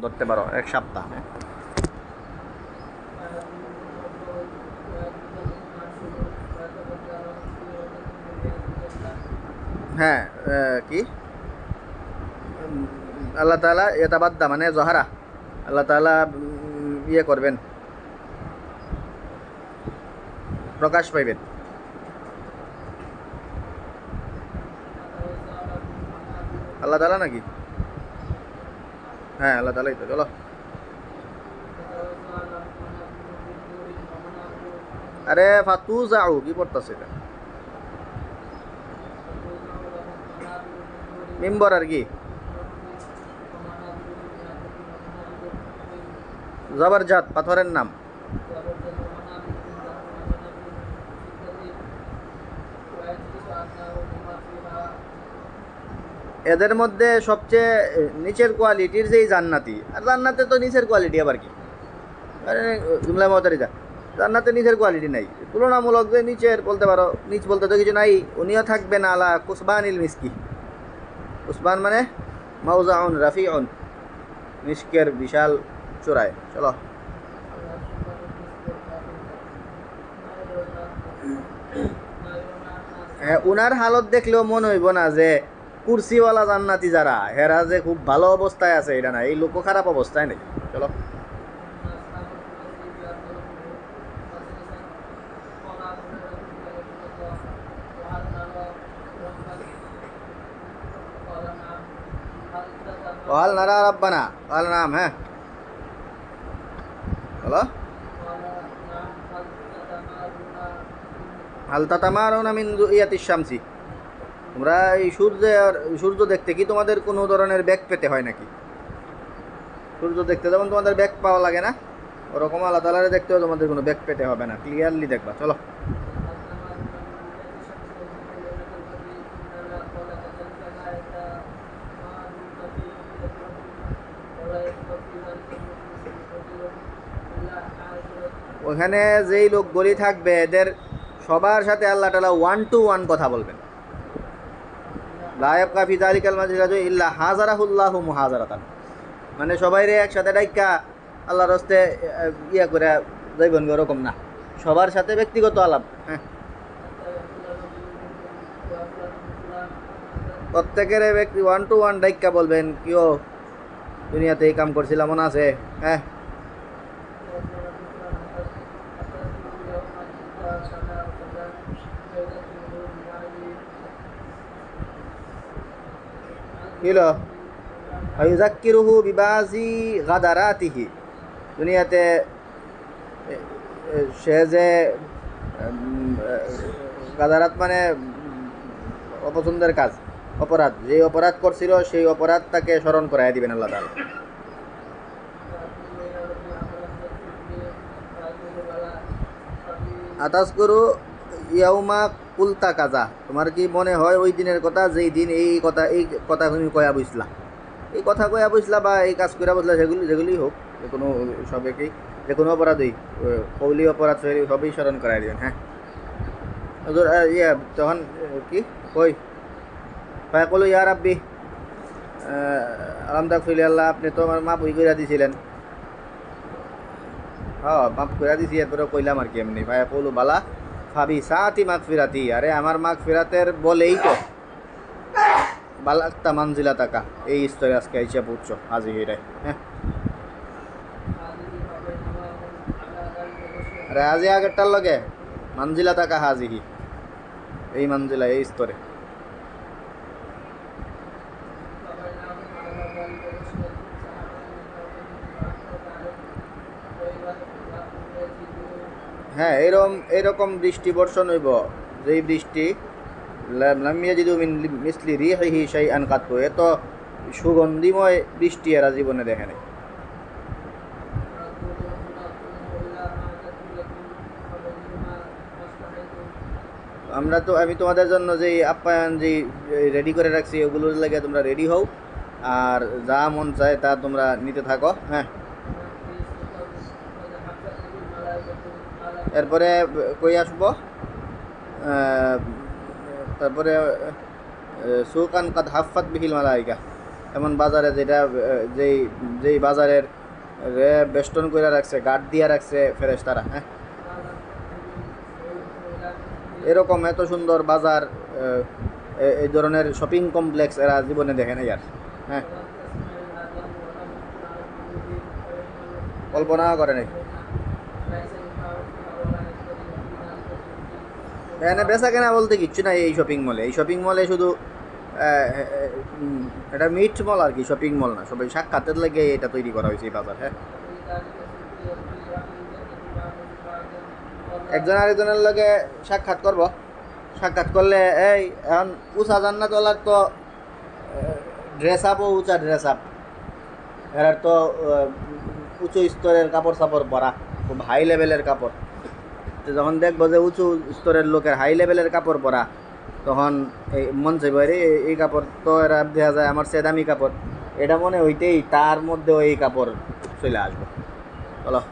ধরতে পারো, এক সপ্তাহ। হ্যাঁ, কি আল্লাহ তাআলা ইয়াতাবাদ্দা মানে জহারা, আল্লাহ তাআলা ইয়ে করবেন, প্রকাশ পাইবেন। আল্লাহ তাআলা নাকি? হ্যাঁ, আল্লাহ তাআলাই তো। চলো। আরে ফাতুজাউ কি পড়তাছে এটা? মিম্বর আর কি? জবরজাত পাথরের নাম। এদের মধ্যে সবচেয়ে নিচের কোয়ালিটির যেই জান্নাতি, আর জান্নাতে তো নিচের কোয়ালিটি আবার কি? আরে জুমলা মতারিজা, জান্নাতে নিচের কোয়ালিটি নাই, তুলনামূলক যে নিচের বলতে পারো, নিচ বলতে তো কিছু নাই। উনিও থাকবেন আলা কুসবানিল মিসকি। কুসবান মানে মাউজাউন রাফিউন, মিসকের বিশাল চূড়ায়। চলো। হ্যাঁ, উনার হালত দেখলেও মনে হইব না যে কুরসিওয়ালা জান্নাতি যারা হেরা যে খুব ভালো অবস্থায় আছে, এটা না, এই লোকও খারাপ অবস্থায় নেই। চলো। ওয়াল নারা রাব্বানা, ওয়াল নাম। হ্যাঁ, বলো। হাল তাতামারুনা মিন রুইয়াতিশ শামসি, তোমরা এই সূর্য দেখতে কি তোমাদের কোনো ধরনের ব্যাগ পেতে হয় নাকি? সূর্য দেখতে যেমন তোমাদের ব্যাগ পাওয়া লাগে না, ওরকম আল্লাহ তাআলারে দেখতেও তোমাদের কোনো ব্যাগ পেতে হবে না, ক্লিয়ারলি দেখবা। চলো। ওখানে যেই লোকগুলি থাকবে এদের সবার সাথে আল্লাহ তাআলা ওয়ান টু ওয়ান কথা বলবেন। লা ইয়াবকা ফি যালিকাল মাজলিসি ইল্লা হাযারাহুল্লাহু মুহাযারাতান, মানে সবাইরে একসাথে ডাইকা আল্লাহর হস্তে ইয়া করে যাইবেন, ওরকম না, সবার সাথে ব্যক্তিগত আলাপ। হ্যাঁ, প্রত্যেকের ব্যক্তি ওয়ান টু ওয়ান ডাইকা বলবেন, কিও দুনিয়াতে এই কাম করছিলাম মনে আছে? হ্যাঁ, কিলো আয়ুজাক্কিরুহু বিবাজি গাদারাতিহি, দুনিয়াতে সে যে গাদারাত মানে অপছন্দের কাজ, অপরাধ, যে অপরাধ করছিল সেই অপরাধ তাকে স্মরণ করাই দিবেন আল্লাহ তাআলা। আতাস করু ইয়াউমা কুলতা কাজা, তোমার কি মনে হয় ওই দিনের কথা যেই দিন এই কথা তুমি কয়া বুঝলা, এই কথা কয়া বুঝলা বা এই কাজ কইরা বুঝলা, যেগুলি হোক, যে কোনো সবেকেই, যে কোনো অপরাধই, কৌলি অপরাধ সবই স্মরণ করাই দিবেন। হ্যাঁ, হুজুর, ইয়া তখন কি কই ফায়াকুলু ইয়া রাব্বি আলাম তাগফির, আল্লাহ আপনি তো আমার মাফ কইরা দিছিলেন। হ্যাঁ, মাফ কইরা দিছি, এরপরে কইলাম আর কি এমনি। ফায়াকুলু বালা ফাবি সাতি মাগফিরাতি, আরে আমার মাগফিরাতের বলেই তো বালাক্তা মানজিলা তাকা, এই স্তরে আজকে আইসা পড়ছো আজি হিরাই। হ্যাঁ, আরে আজি আগেরটার লগে মানজিলা তাকা হাজিহি, এই মানজিলা এই স্তরে। হ্যাঁ, এরকম বৃষ্টি বর্ষণ হইব, যেই বৃষ্টি লাম ইয়াজিদু মিন মিসলি রিহিহি শাইআন কাত্তু, এত সুগন্ধিময় বৃষ্টি এরা জীবনে দেখে নাই। আমি তোমাদের জন্য যেই আপ্যায়ন যেই রেডি করে রাখছি, ওগুলোর লাগে তোমরা রেডি হও, আর যা মন চায় তা তোমরা নিতে থাকো। হ্যাঁ, এরপরে কই আসবো, তারপরে সুকান কাদ হাফাত বিহিল মালাইকা, এমন বাজারে যেটা যেই যেই বাজারের বেষ্টন করে রাখছে, গার্ড দিয়ে রাখছে ফেরেশতারা। হ্যাঁ, এরকম এত সুন্দর বাজার, এই ধরনের শপিং কমপ্লেক্স এরা জীবনে দেখে নাই আর। হ্যাঁ, কল্পনা করে নাই। এখানে বেচা কেনা বলতে কিচ্ছু নাই এই শপিং মলে। এই শপিং মলে শুধু এটা মিট মল আর কি, শপিং মল না। সবাই সাক্ষাতের লেগে এটা তৈরি করা হয়েছে এই বাজার। হ্যাঁ, একজন আরেকজনের লগে সাক্ষাৎ করব। সাক্ষাৎ করলে এই এখন উঁচা জান্নাতওয়ালার তো ড্রেস আপও উঁচা ড্রেস আপ, এরার তো উঁচু স্তরের কাপড় চাপড় পরা, খুব হাই লেভেলের কাপড়। তো যখন দেখবো যে উঁচু স্তরের লোকের হাই লেভেলের কাপড় পরা, তখন এই মন চাইব রে এই কাপড় তো এরা দেখা যায় আমার চেয়ে দামি কাপড়, এটা মনে হইতেই তার মধ্যেও এই কাপড় চলে আসবো। চলো।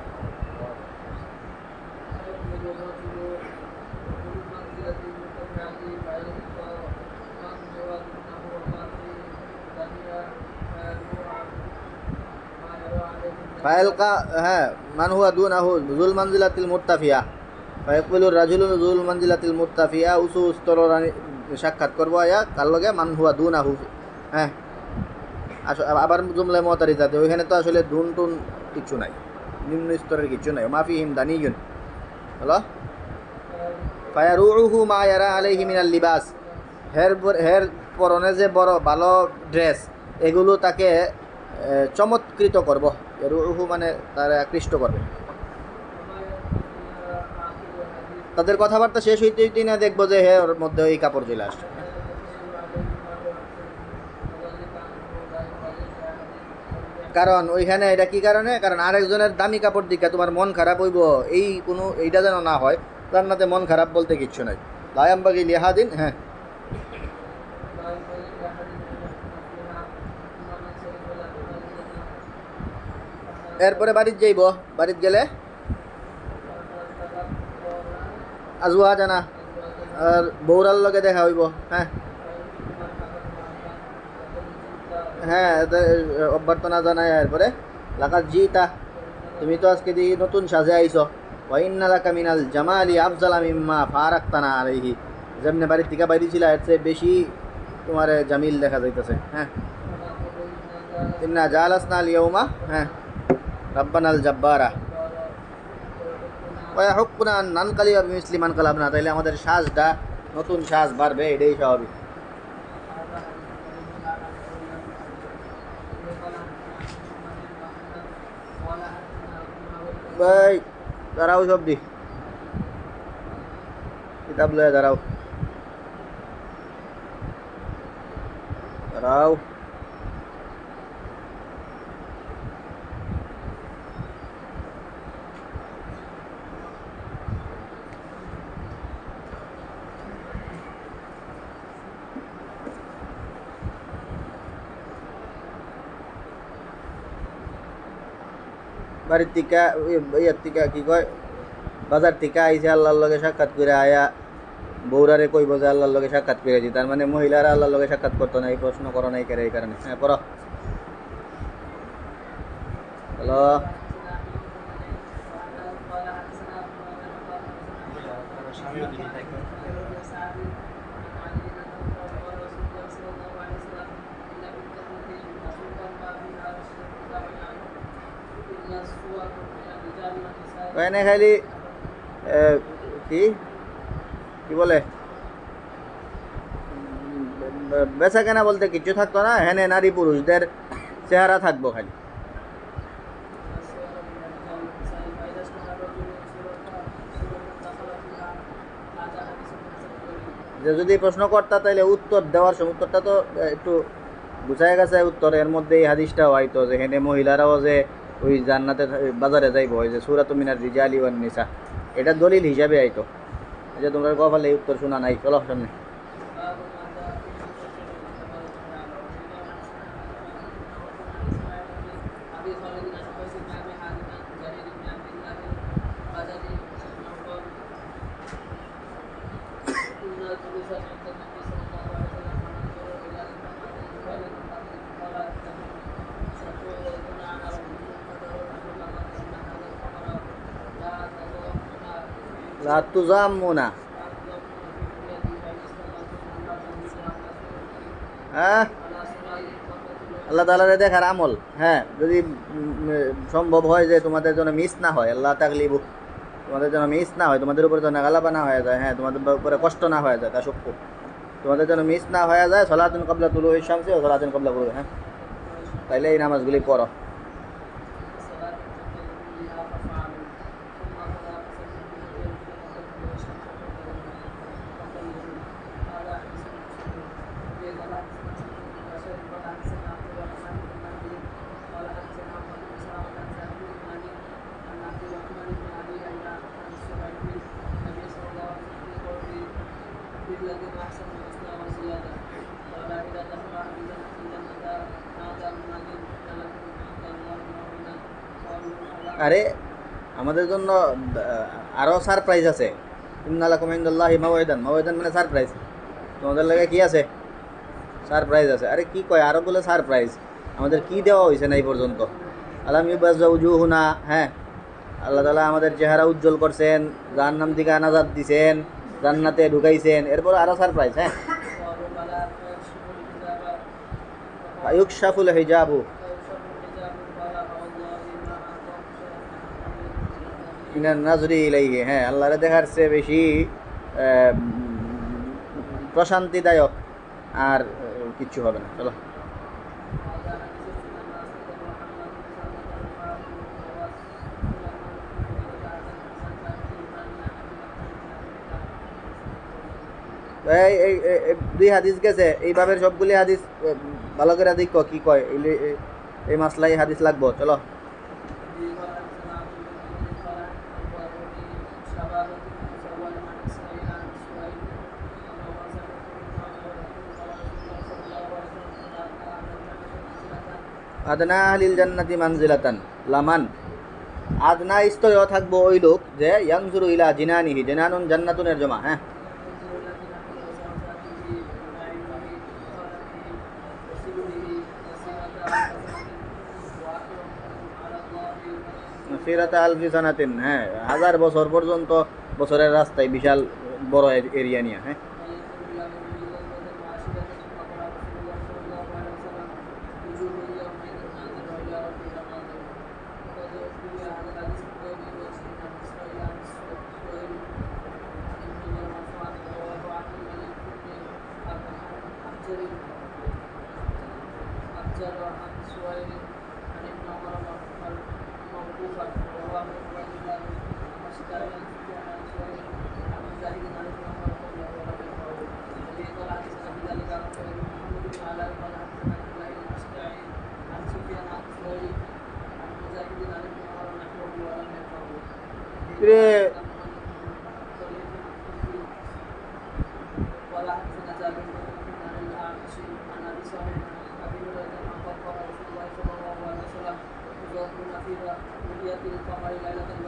ফায়ালকা, হ্যাঁ, মান হুয়া দুনাহু যুল মানজিলাতিল মুত্তাফিয়া, ফায়াকুলুর রাজুলুন যুল মানজিলাতিল মুত্তাফিয়া, উঁচু স্তরের সাক্ষাৎ করবো আয়া কার লগে মান হুয়া দুনাহু। হ্যাঁ, আবার জুমলায় মুতারিজাতে ওইখানে তো আসলে দুন টুন কিছু নাই, নিম্ন স্তরের কিছু নাই। মাফিহিম দানিয়ুন। হলো ফায়ারুহু মা ইয়ারা আলাইহি মিনাল লিবাস, হের পরনে যে বড় ভালো ড্রেস, এগুলো তাকে চমৎকৃত করব। রুহু মানে তারা আকৃষ্ট করবে। তাদের কথাবার্তা শেষ হইতে হইতেই না দেখবো যে হে ওর মধ্যে এই কাপড় চলে আসছে। কারণ ওইখানে এটা কি কারণে, কারণ আরেকজনের দামি কাপড় দিকে তোমার মন খারাপ হইব, এই কোনো এইটা যেন না হয়। জান্নাতে মন খারাপ বলতে কিচ্ছু নাই। লায়ামবাগি লিহাদিন। হ্যাঁ, এরপরে বাড়িতে যাইব। বাড়িতে গেলে আজুয়া জানা আর বৌরার লগে দেখা হইব। হ্যাঁ, হ্যাঁ, অভ্যর্থনা জানায়। এরপরে লাকাত জিতা, তুমি তো আজকে দিয়ে নতুন সাজে আইছো। ওয়াইন্না লাকা মিনাল জামালি আফজালা মিম্মা ফারাক্তানা আলাইহি, যেমনি বাড়ির থেকে বাইরে ছিল এর চেয়ে বেশি তোমার জামিল দেখা যাইতেছে। হ্যাঁ, ইন্না জালাসনা আল ইয়াউমা, হ্যাঁ, রাব্বানাল জাব্বারা ওয়া হুকুনা আন নানকালিবা বিমিসলি মান কালাবনা, তাইলে আমাদের সাজটা নতুন সাজ বাড়বে, এটাই স্বাভাবিক। ভাই দাঁড়াও, সবজি কিতাব লয়ে দাঁড়াও, দাঁড়াও। বাড়ির থেকে ইয়ের থেকে কি কয়, বাজার থেকে আইসে আল্লাহর লগে সাক্ষাৎ করে আয়া বৌরারে কইব যে আল্লাহর লগে সাক্ষাৎ করেছি। তার মানে মহিলারা আল্লাহর লগে সাক্ষাৎ করতো না, এই প্রশ্ন করো নাই কেন, এই কারণে। হ্যাঁ, পড়ো। হ্যালো, এনে খালি কি কি বলে, বেচা কেনা বলতে কিছু থাকতো না। হ্যাঁ, নারী পুরুষদের চেহারা থাকবো খালি। যে যদি প্রশ্ন করতা তাহলে উত্তর দেওয়ার সময় উত্তরটা তো একটু বুঝাই গেছে। উত্তর এর মধ্যে এই হাদিসটাও হয়তো যে হেনে মহিলারাও যে ওই জান্নাতে বাজারে যাইব, ওই যে সূরাতুন মিনার রিজালি ওয়ান নিসা, এটা দলিল হিসাবে আইতো। এই যে তোমরা কপালে এই উত্তর শোনা নাই। চলো সামনে। লা তুজাম্মুনা, হ্যাঁ আল্লাহ তাআলারে দেখার আমল। হ্যাঁ, যদি সম্ভব হয় যে তোমাদের জন্য মিস না হয়, আল্লাহ তাগলিবু, তোমাদের জন্য মিস না হয়, তোমাদের উপরে যেন গালাবা না হয়ে যায়, হ্যাঁ তোমাদের উপরে কষ্ট না হয়ে যায়, তা সত্য তোমাদের যেন মিস না হয়ে যায়, সলাতুন ক্বাবলা তুলুই শামসি ও সলাতুন ক্বাবলা গুরুবি, হ্যাঁ তাইলে এই নামাজগুলি পড়ো। আরে আমাদের জন্য আরও সারপ্রাইজ আছে। ইন্নালাকুম ইনদাল্লাহি মাওয়াইদান, মাওয়াইদান মানে সারপ্রাইজ। তোমাদের লাগে কি আছে? সারপ্রাইজ আছে। আরে কি কয়, আরো বলে সারপ্রাইজ। আমাদের কি দেওয়া হয়েছে না এই পর্যন্ত? আলাম ইউবাজ্জা উজুহুনা, হ্যাঁ আল্লাহ তাআলা আমাদের চেহারা উজ্জ্বল করছেন, জাহান্নাম থেকে নাজাত দিছেন, জান্নাতে ঢুকাইছেন, এরপর আরো সারপ্রাইজ। হ্যাঁ, ইউকশাফুল হিজাবু মিনান নাজরি ইলাইহি, হ্যাঁ আল্লাহরে দেখার চেয়ে বেশি প্রশান্তিদায়ক আর কিচ্ছু হবে না। চলো, তো এই দুই হাদিস গেছে, এই ভাবের সবগুলি হাদিস ভালো করে দেখো কি কয়, এই মাসলাই হাদিস লাগবো। চলো, আদনা আহলিল জান্নাতি মানজিলাতান লামান, আদনা স্তরেও থাকবো ওই লোক যে ইয়ানজুরু ইলা জিনানিহি, জিনানুন জান্নাতুনের জমা, হ্যাঁ সিরাতা আলফি সানাতিন, হ্যাঁ 1000 বছর পর্যন্ত, বছরের রাস্তায় বিশাল বড় এরিয়া নিয়ে, হ্যাঁ রে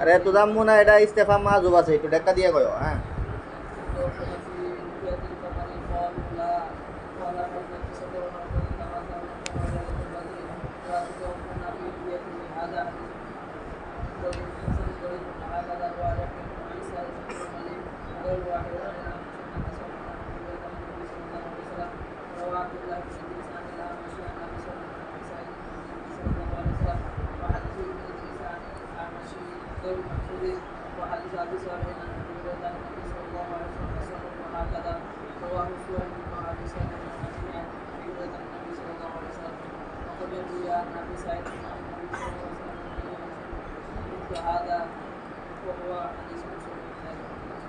আরে তো দাম মনে এটা ইস্তেফা মাজুব আছে, একটু টেক্কা দিয়ে কয়, হ্যাঁ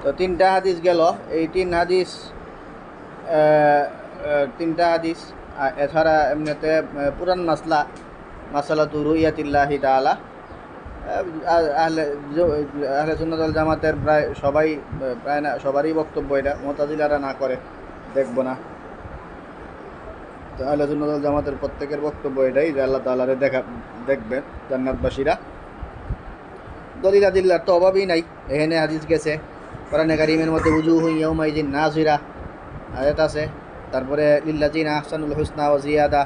তো তিনটা হাদিস গেল, এই তিনটা হাদিস এছাড়া এমনিতে পুরান মাসালা তু রুইয়াতিল্লাহি তাআলা, আহলে আহলে সুন্নাত ওয়াল জামাতের প্রায় সবাই, প্রায় না সবারই বক্তব্য এটা, মুতাজিলারা না করে দেখবো না। তো আহলে সুন্নাত ওয়াল জামাতের প্রত্যেকের বক্তব্য এটাই যে আল্লাহ তাআলারে দেখবেন জান্নাতবাসীরা। দলিল আদিল্লার তো অভাবই নাই, এখানে হাদিস গেছে কোরআনে কারীমের মধ্যে উজুহু ইয়াউমাইযিন নাযিরা আয়াত আছে, তারপরে লিল্লাযিনা আহসানুল হুসনা ওয়া জিয়াদা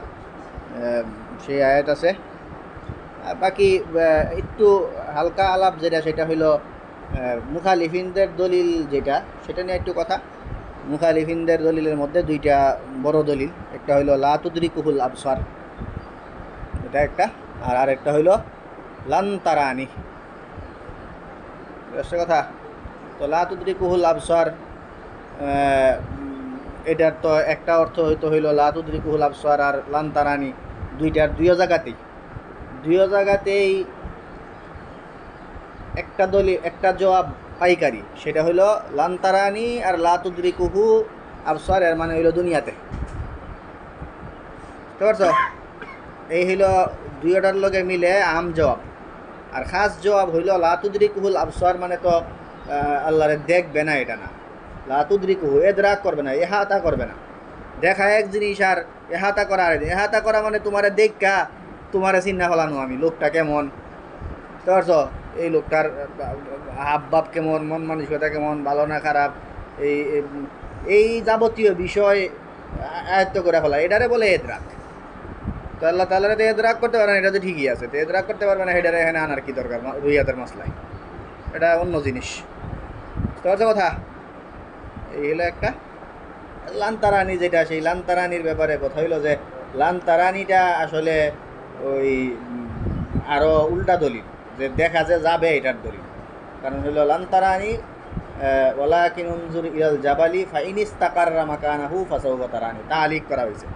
সেই আয়াত আছে। বাকি একটু হালকা আলাপ যেটা, সেটা হইল মুখালিফিনদের দলিল যেটা সেটা নিয়ে একটু কথা। মুখালিফিনদের দলিলের মধ্যে দুইটা বড় দলিল, একটা হইল লা তুদরিকুহুল আবসার, এটা একটা, আর আরেকটা হইল লান তারানি। কথা, তো লা তুদরিকুহুল আবসার, এটার তো একটা অর্থ হইল লা তুদরিকুহুল আবসার আর লান তারানি, দুইটার দুই জায়গাতেই একটা দলিল, একটা জবাব পাইকারি, সেটা হইল লান তারানি আর লা তুদরিকুহু আবসার, এর মানে হইল দুনিয়াতে। বুঝতে পারছো? এই হইল দুইটার লগে মিলে আম জবাব। আর খাস জবাব হইল লা তুদরিকুহুল আবসার, মানে তো আল্লাহরে দেখবে না, এটা না। লা তুদরিকুহু এদরাক করবে না, এহাতা করবে না। দেখা এক জিনিস আর এহাতা করা আর এহাতা করা মানে তোমারে দেখা তোমারে চিন্তা ফেলানো আমি লোকটা কেমন, বুঝতে পারছো? এই লোকটার হাবভাব কেমন, মন মানসিকতা কেমন, ভালো না খারাপ, এই এই যাবতীয় বিষয় আয়ত্ত করে ফেলা, এটারে বলে এদরাক। তো আল্লাহ তাআলারে তো এদরাক করতে পারে না, এটা তো ঠিকই আছে। তো এদরাক করতে পারবে না, এটারে এখানে আনার কি দরকার রুইয়াতের মাসলায়? এটা অন্য জিনিস। বুঝতে পারছো কথা? এই হলো একটা। লান্তারানি যেটা, সেই লান্তারানির ব্যাপারে কথা হইলো যে লান্তারানিটা আসলে ওই আরও উল্টা দলিল, যে দেখা যে যাবে এটার দলিল। কারণ হইল লান্তারানি ওয়ালাকিন উনজুর ইলাল জাবালি ফাইন ইস্তাকাররা মাকানাহু ফাসাউফা তারানি। তালিক করা হয়েছে।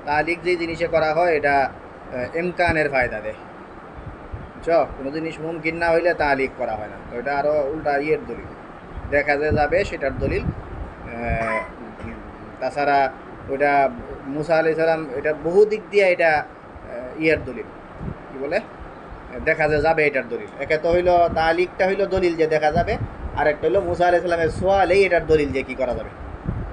তালিক যে জিনিসে করা হয় এটা ইমকানের ফায়দা দেয়। বুঝছো? কোনো জিনিস মুমকিন না হইলে তালিক করা হয় না। তো এটা আরও উল্টা ইয়ের দলিল, দেখা যে যাবে সেটার দলিল। তাছাড়া ওইটা মুসা আলাইহিস সালাম, এটা বহু দিক দিয়ে এটা ইয়ের দলিল, কি বলে, দেখা যে যাবে এটার দলিল। একে তো হইলো তালিকটা হইলো দলিল যে দেখা যাবে, আর একটা হইলো মুসা আলাইহিস সালামের সোয়ালেই এটার দলিল যে কি করা যাবে,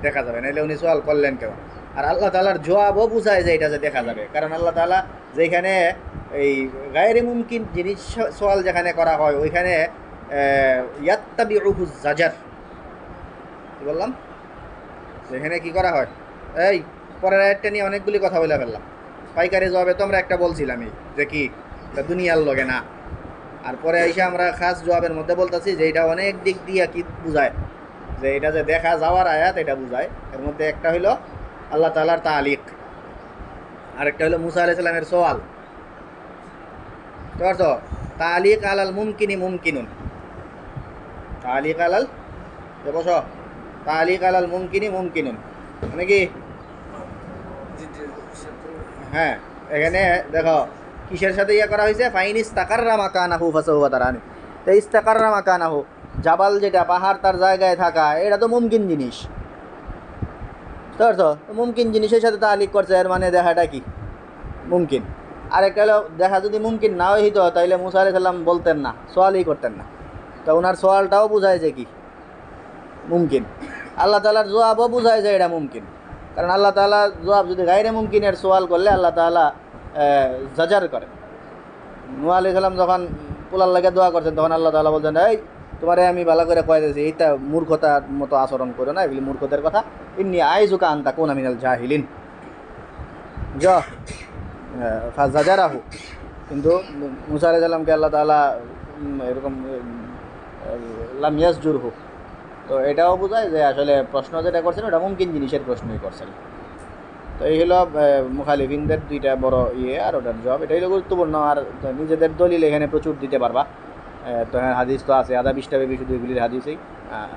দেখা যাবে। নাহলে উনি সোয়াল করলেন কেন? আর আল্লাহ তাআলার জবাবও বুঝায় যে এটা যে দেখা যাবে, কারণ আল্লাহ তাআলা যেখানে এই গায়রে মুমকিন জিনিস সোয়াল যেখানে করা হয় ওইখানে ইয়াত্তাবিউহু জাজার, কি বললাম, যেখানে কি করা হয়। এই পরের আয়াতটা নিয়ে অনেকগুলি কথা বলে ফেললাম। পাইকারি জবাবে তো আমরা একটা বলছিলামই যে কি, এটা দুনিয়ার লগে না। আর পরে এসে আমরা খাস জবাবের মধ্যে বলতেছি যে এটা অনেক দিক দিয়ে কি বুঝায়, যে এটা যে দেখা যাওয়ার আয়াত এটা বুঝায়। এর মধ্যে একটা হইলো আল্লাহ তাআলার তালিক, আরেকটা হইলো মুসা আলাইহিস সালামের সওয়াল। বুঝতে পারছো? তালিক আলাল মুমকিনি মুমকিনুন, তালিক আলাল, বসো, তালিক আলাল মুমকিনি মুমকিনুন মানে কি? হ্যাঁ, এখানে দেখো কিসের সাথে ইয়ে করা হয়েছে, ফাইন ইস্তাকাররা মাকানাহু ফাসাউফা তারানি। তো ইস্তাকাররা মাকানাহু, জাবাল যেটা পাহাড় তার জায়গায় থাকা, এটা তো মুমকিন জিনিস। বুঝতে পারছো? মুমকিন জিনিসের সাথে তালিক করছে, এর মানে দেখাটা কি মুমকিন। আরেকটা হলো দেখা যদি মুমকিন না হইতো তাইলে মুসা আলাইহিস সালাম বলতেন না, সোয়ালই করতেন না। তো ওনার সোয়ালটাও বুঝায় যে কি মুমকিন। আল্লাহ তাআলার জবাবও বুঝায় যে এটা মুমকিন, কারণ আল্লাহ তাআলা জবাব যদি গায়রে মুমকিনের সোয়াল করলে আল্লাহ তাআলা জাজার করে। নূহ আলাইহিস সালাম যখন পোলার লাগে দোয়া করছেন তখন আল্লাহ তাআলা বলছেন, এই তোমারে আমি ভালো করে কয়ে দিয়েছি, এইটা মূর্খতার মতো আচরণ করো না, এগুলি মূর্খদের কথা। ইন্নী আইজুকা আন তাকুনা মিনাল জাহিলিন, যা ফাজাজারাহু। কিন্তু মুসা আলাইহিস সালামকে আল্লাহ তাআলা এরকম লাম ইয়াসজুরহু। তো এটাও বোঝায় যে আসলে প্রশ্ন যেটা করছেন ওটা মুমকিন জিনিসের প্রশ্নই করছেন। তো এই হলো মুখালিফিনদের দুইটা বড় ইয়ে, আর ওটার জবাব। এটাই হলো গুরুত্বপূর্ণ। আর নিজেদের দলিল এখানে প্রচুর দিতে পারবা। তো হ্যাঁ, হাদিস তো আছে, আধা 20টা বেবি শুধু এগুলির হাদিসেই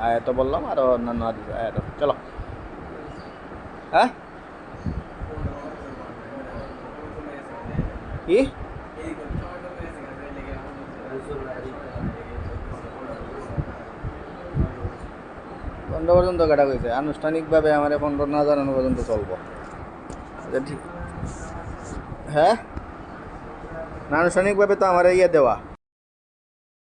আয়াত বললাম, আর অন্যান্য হাদিস আয়াত। চলো, হ্যাঁ কি পনেরো পর্যন্ত কাটা হয়েছে, আনুষ্ঠানিকভাবে আমার 15 না জানানো পর্যন্ত চলবো। ঠিক, হ্যাঁ, না আনুষ্ঠানিকভাবে তো আমার ইয়ে দেওয়া